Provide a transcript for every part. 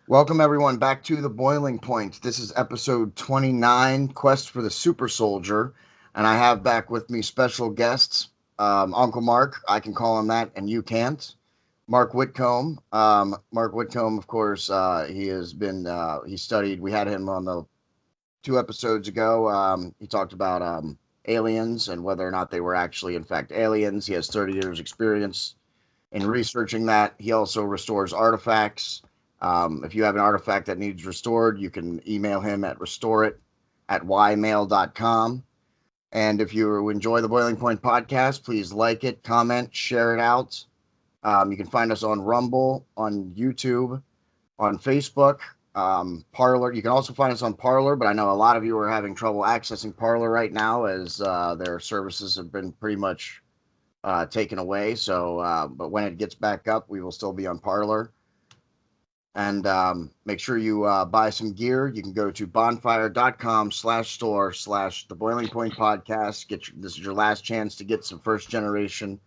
Welcome, everyone, back to The Boiling Point. This is episode 29, Quest for the Super Soldier. And I have back with me special guests, Uncle Mark, I can call him that, and you can't. Mark Whitcomb. Mark Whitcomb, of course, he has been, he studied, we had him on the 2 episodes ago. He talked about aliens and whether or not they were actually, in fact, aliens. He has 30 years experience in researching that. He also restores artifacts. If you have an artifact that needs restored, you can email him at restoreit@ymail.com. And if you enjoy the Boiling Point podcast, please like it, comment, share it out. You can find us on Rumble, on YouTube, on Facebook, Parler. You can also find us on Parler, but I know a lot of you are having trouble accessing Parler right now as their services have been pretty much taken away. So, but when it gets back up, we will still be on Parler. And make sure you buy some gear. You can go to bonfire.com/store/the Boiling Point podcast. This is your last chance to get some first generation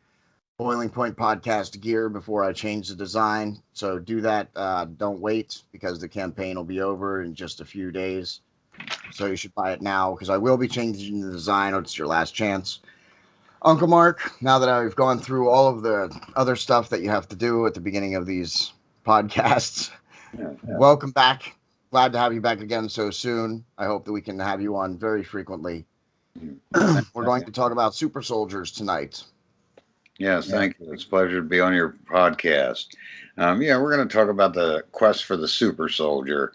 Boiling Point podcast gear before I change the design. So do that. Don't wait, because the campaign will be over in just a few days. So you should buy it now, because I will be changing the design. It's your last chance. Uncle Mark, now that I've gone through all of the other stuff that you have to do at the beginning of these podcasts, welcome back. Glad to have you back again so soon. I hope that we can have you on very frequently. We're going to talk about super soldiers tonight. Yes, thank you. It's a pleasure to be on your podcast. We're going to talk about the quest for the super soldier.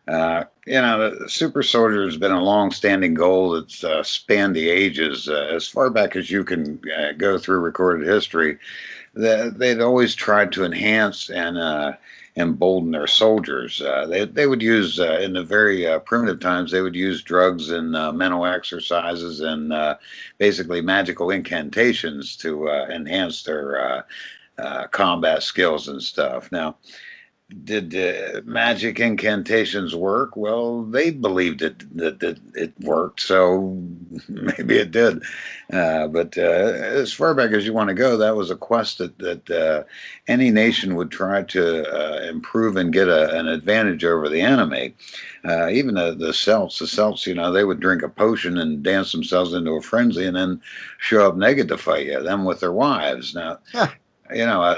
The super soldier has been a long-standing goal that's spanned the ages, as far back as you can go through recorded history. They'd always tried to enhance and embolden their soldiers. They would use, in the very primitive times, they would use drugs and mental exercises and basically magical incantations to enhance their combat skills and stuff. Now, did magic incantations work? Well, they believed that it worked, so maybe it did. But as far back as you want to go, that was a quest that any nation would try to improve and get an advantage over the enemy. Even the Celts, they would drink a potion and dance themselves into a frenzy and then show up naked to fight you, them with their wives. Now,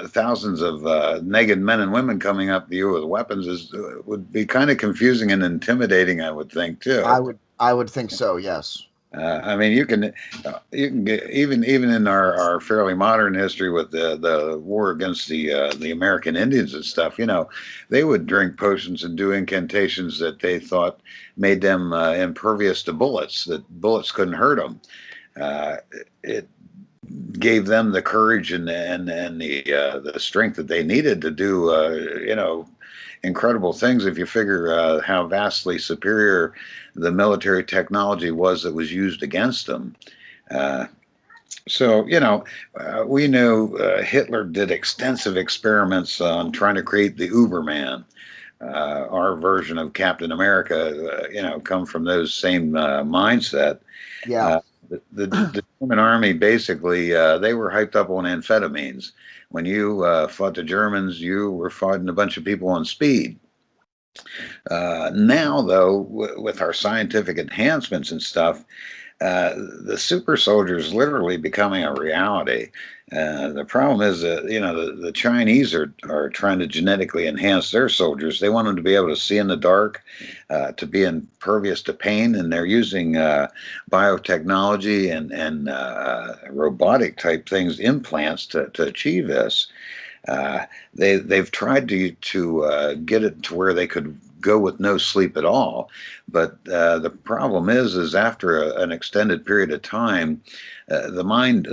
thousands of naked men and women coming up to you with weapons would be kind of confusing and intimidating, I would think, too. I would think so, yes. You can get, even in our fairly modern history with the war against the American Indians and stuff, they would drink potions and do incantations that they thought made them impervious to bullets, that bullets couldn't hurt them. It gave them the courage and the strength that they needed to do incredible things. If you figure how vastly superior the military technology was that was used against them. We knew Hitler did extensive experiments on trying to create the Uberman. Our version of Captain America, come from those same mindset. Yeah. The German army, basically, they were hyped up on amphetamines. When you fought the Germans, you were fighting a bunch of people on speed. Now, though, with our scientific enhancements and stuff, the super soldier is literally becoming a reality. The problem is that, the Chinese are trying to genetically enhance their soldiers. They want them to be able to see in the dark, to be impervious to pain, and they're using biotechnology and robotic type things, implants, to achieve this. They've tried to get it to where they could go with no sleep at all, but the problem is after an extended period of time, the mind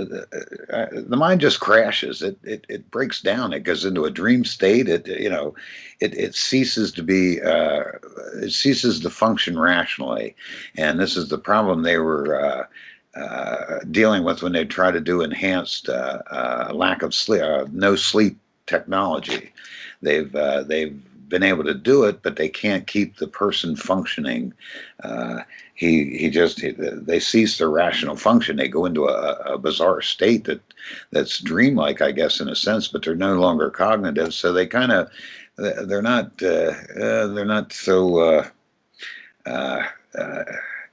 just crashes. It breaks down. It goes into a dream state. It ceases to be. It ceases to function rationally, and this is the problem they were dealing with when they try to do enhanced lack of sleep, no sleep technology. They've been able to do it, but they can't keep the person functioning. They cease their rational function. They go into a bizarre state that's dreamlike, I guess, in a sense, but they're no longer cognitive. So they kind of they're not so uh, uh,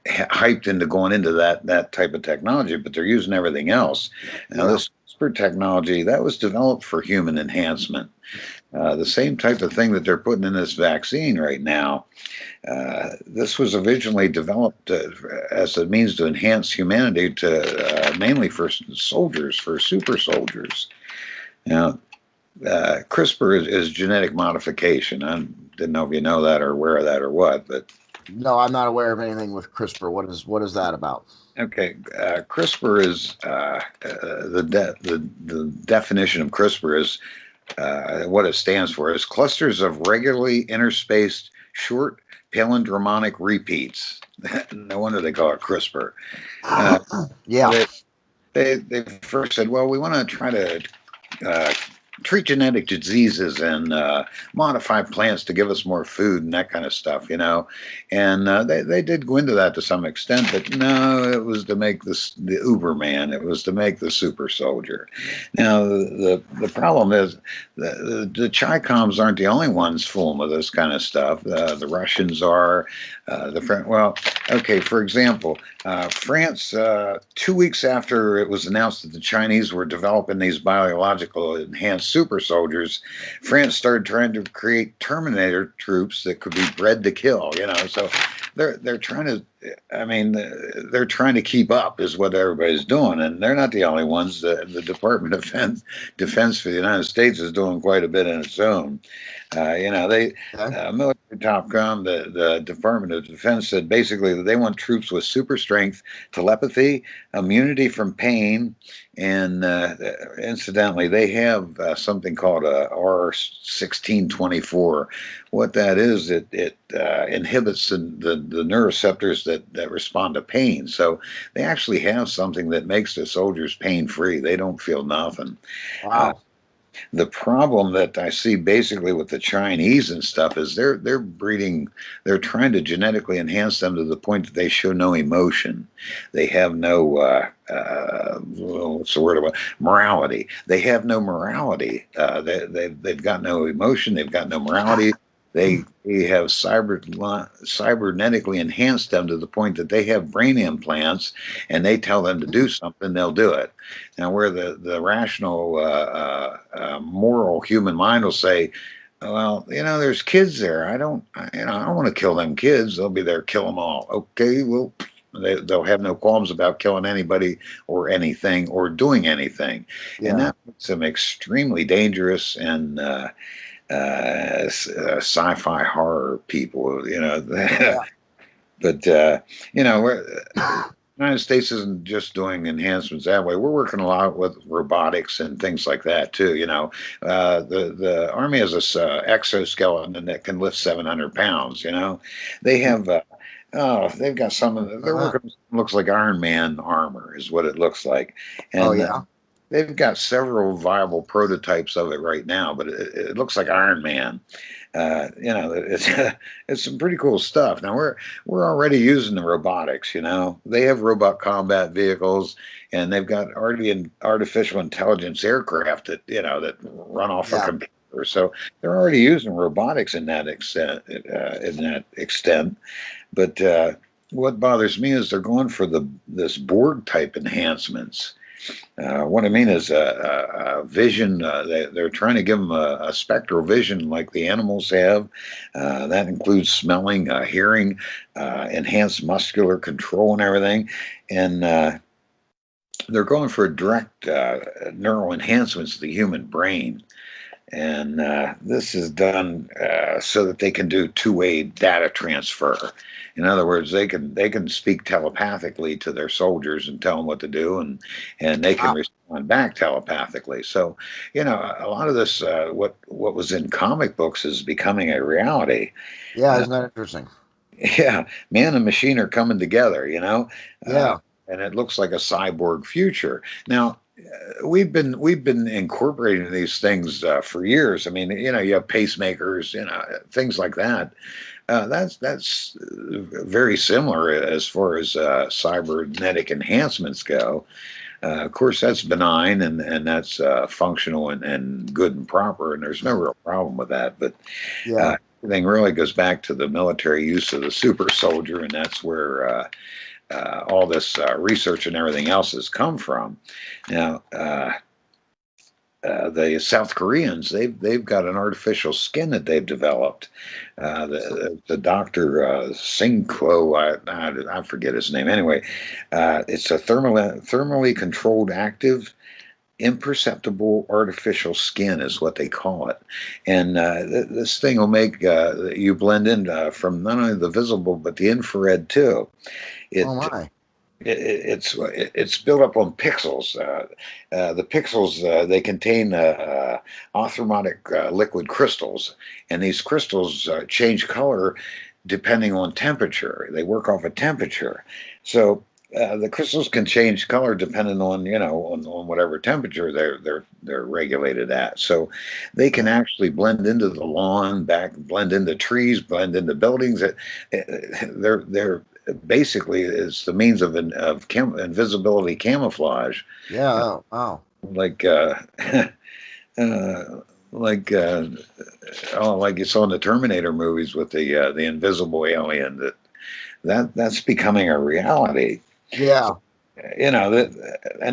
hyped into going into that type of technology, but they're using everything else. Now, Yeah. this CRISPR technology that was developed for human enhancement. The same type of thing that they're putting in this vaccine right now. This was originally developed as a means to enhance humanity, to mainly for soldiers, for super soldiers. Now, CRISPR is genetic modification. I didn't know if you know that or aware of that or what, but No, I'm not aware of anything with CRISPR. What is that about? okay. CRISPR is the definition of CRISPR is what it stands for is clusters of regularly interspaced short palindromic repeats. No wonder they call it CRISPR. Uh, Yeah. they, they first said, well, we want to try to uh, treat genetic diseases and modify plants to give us more food and that kind of stuff, you know. And they did go into that to some extent, but no, it was to make this the Uberman. It was to make the super soldier. Now the problem is the Chi-Coms aren't the only ones fooling with this kind of stuff. The Russians are. Well, okay. For example, France, 2 weeks after it was announced that the Chinese were developing these biological enhanced super soldiers, France started trying to create Terminator troops that could be bred to kill. You know, so they're trying to. I mean, they're trying to keep up, is what everybody's doing, and they're not the only ones. The Department of Defense for the United States is doing quite a bit in its own. You know, they Okay. military topcom, the Department of Defense said basically that they want troops with super strength, telepathy, immunity from pain, and incidentally, they have something called a R1624. What that is, it inhibits the neuroreceptors that respond to pain. So they actually have something that makes the soldiers pain free. They don't feel nothing. Uh, Wow. the problem that I see basically with the Chinese and stuff is they're breeding, they're trying to genetically enhance them to the point that they show no emotion. They have no what's the word about morality. They have no morality. They've got no emotion. They've got no morality. They have cybernetically enhanced them to the point that they have brain implants, and they tell them to do something, they'll do it. Now, where the rational, moral human mind will say, "Well, you know, there's kids there. I don't want to kill them kids. They'll be there, kill them all." Okay, well, they'll have no qualms about killing anybody or anything or doing anything, and Yeah. that makes them extremely dangerous and sci-fi horror people. You know, Yeah. but you know, United States isn't just doing enhancements that way. We're working a lot with robotics and things like that too. You know, the Army has this exoskeleton that can lift 700 pounds. You know, they have. Oh, they've got some of they're Uh-huh. working. Looks like Iron Man armor is what it looks like, Oh and yeah. they've got several viable prototypes of it right now. But it looks like Iron Man. You know, it's it's some pretty cool stuff. Now we're already using the robotics. You know, they have robot combat vehicles, and they've got already artificial intelligence aircraft that that run off a Yeah. computer. So they're already using robotics in that extent. But what bothers me is they're going for this Borg type enhancements. What I mean is vision. They're trying to give them a spectral vision like the animals have. That includes smelling, hearing, enhanced muscular control, and everything. And they're going for direct neural enhancements to the human brain. And this is done so that they can do two-way data transfer. In other words, they can speak telepathically to their soldiers and tell them what to do, and they can Wow. respond back telepathically. So, a lot of this what was in comic books is becoming a reality. Yeah. Uh, Isn't that interesting? yeah, man and machine are coming together. Uh, Yeah. and it looks like a cyborg future. Now, we've been incorporating these things for years. I mean, you have pacemakers, things like that. That's very similar as far as cybernetic enhancements go. Of course, that's benign and that's functional and good and proper, and there's no real problem with that. But Yeah. everything really goes back to the military use of the super soldier, and that's where all this research and everything else has come from. Now, the South Koreans, they've got an artificial skin that they've developed. The doctor Singklo, I forget his name. Anyway, it's a thermally controlled active imperceptible artificial skin is what they call it, and this thing will make you blend in from not only the visible but the infrared too. Oh It my. it's built up on pixels. The pixels they contain orthomotic liquid crystals, and these crystals change color depending on temperature. They work off of temperature, so the crystals can change color depending on on whatever temperature they're regulated at. So they can actually blend into the lawn, blend into trees, blend into buildings. They're basically is the means of invisibility camouflage, Yeah. uh, Wow. like uh, like like you saw in the Terminator movies with the invisible alien. That's becoming a reality. Yeah. And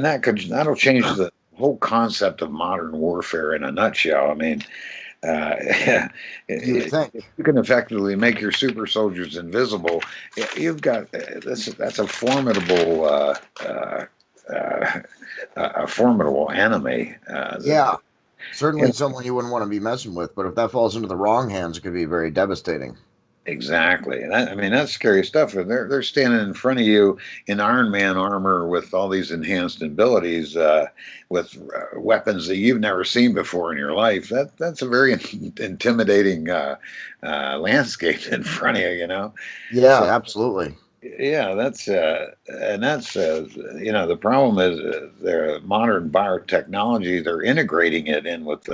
that'll change the whole concept of modern warfare in a nutshell. I mean, You would think. if you can effectively make your super soldiers invisible, you've got that's a formidable enemy. Yeah. You Certainly know, someone you wouldn't want to be messing with, but if that falls into the wrong hands, it could be very devastating. exactly, and I mean that's scary stuff. And they're standing in front of you in Iron Man armor with all these enhanced abilities, with weapons that you've never seen before in your life. That's a very intimidating landscape in front of you. Yeah, So absolutely. yeah, that's the problem is their modern biotechnology. They're integrating it in with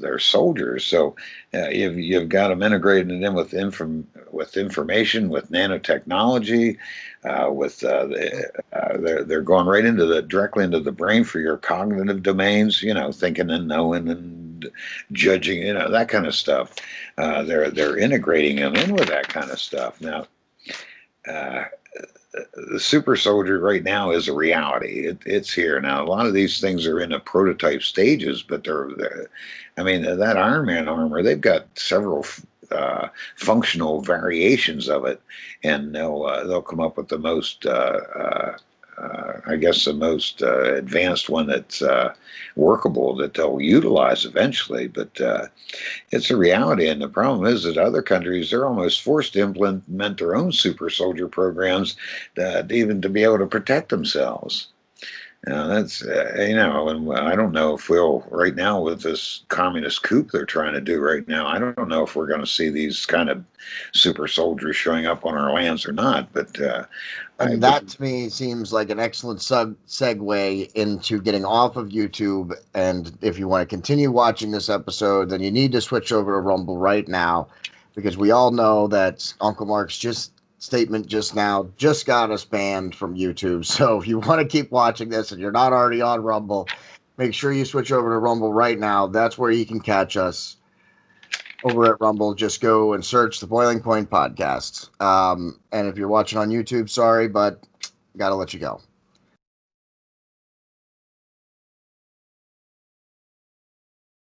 their soldiers. So you've got them integrating it in with information, with nanotechnology, they're going right into directly into the brain for your cognitive domains. Thinking and knowing and judging. That kind of stuff. They're integrating them in with that kind of stuff now. Uh, the super soldier right now is a reality. It's here now. A lot of these things are in the prototype stages, but I mean, that Iron Man armor, they've got several functional variations of it, and they'll come up with the most I guess the most advanced one that's workable that they'll utilize eventually. But it's a reality, and the problem is that other countries they're almost forced to implement their own super soldier programs, even to be able to protect themselves. That's and I don't know if we'll right now with this communist coup they're trying to do right now. I don't know if we're going to see these kind of super soldiers showing up on our lands or not. But I And but that to me seems like an excellent segue into getting off of YouTube. And if you want to continue watching this episode, then you need to switch over to Rumble right now, because we all know that Uncle Mark's statement just now just got us banned from YouTube. So if you want to keep watching this and you're not already on Rumble, make sure you switch over to Rumble right now. That's where you can catch us over at Rumble. Just go and search the Boiling Point Podcast. And if you're watching on YouTube, sorry, but got to let you go.